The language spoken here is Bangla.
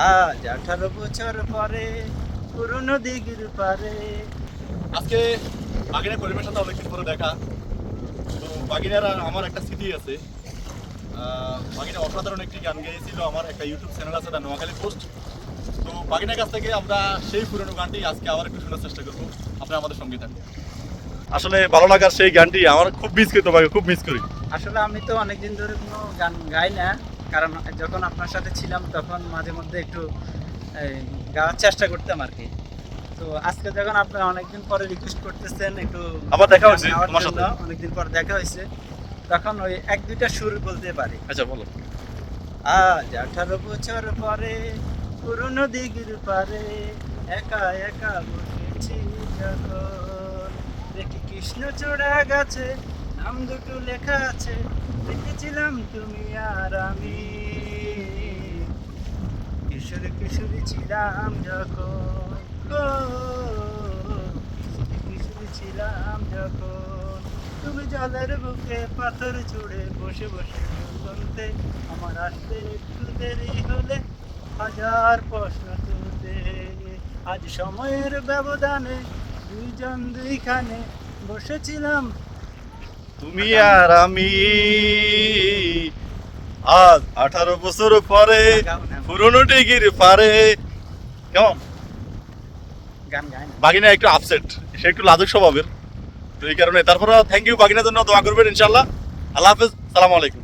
আজ 18 বছর পরে পুরনো দিঘির পারে। আজকে বাগিনার পরিবেশের সাথে অনেকদিন পরে দেখা। তো বাগিনার আর আমার একটা স্মৃতি আছে। বাগিনা অসাধারণ একটি গান গেয়েছিল, আমার একটা ইউটিউব চ্যানেল আছে, এটা নোয়াখালী পোস্ট। তো বাগিনার কাছ থেকে আমরা সেই পুরনো গানটি আজকে আবার একটু শোনার চেষ্টা করবো। আপনি আমাদের সঙ্গে থাকুন। আসলে ভালো লাগার সেই গানটি আমার খুব মিস করি, তোমাকে খুব মিস করি। আসলে আমি তো অনেকদিন ধরে কোনো গান গাই না, কারণ যখন আপনার সাথে ছিলাম তখন মাঝে মধ্যে একটু গাওয়ার চেষ্টা করতাম আর কি। তো আজকে যখন আপনারা অনেকদিন পরে রিকোয়েস্ট করতেছেন একটু আবার দেখা হয়েছে গাওয়ার তোমার জন্য, সাথে। অনেকদিন পর দেখা হয়েছে, তখন ওই এক দুইটা সুর বলতে পারি। আচ্ছা বলো। আজ 18 বছর পরে পুরনো দিঘির পারে একা একা বসেছি যখন, দেখি কৃষ্ণচূড়া গাছে নাম দুটো লেখা আছে, দেখেছিলাম তুমি আর আমি, কিশোর কিশোরী ছিলাম যখন, ও কিশোরী ছিলাম যখন, তুমি জলের বুকে পাথর ছুঁড়ে বসে বসে বলতে, আমার আসতে একটু দেরি হলে হাজার প্রশ্ন তুলতে, আজ সময়ের ব্যবধানে দুইজন দুইখানে বসেছিলাম তুমি আর আমি আজ 18 বছর পরে পুরনো ডিগির পারে। কেমন? গান গায় না। বাগিনা একটু আপসেট, সে একটু লাজুক স্বভাবের, তো এই কারণে। তারপরে থ্যাংক ইউ, বাগিনার জন্য দোয়া করবেন ইনশাল্লাহ। আল্লাহ হাফেজ, সালাম আলাইকুম।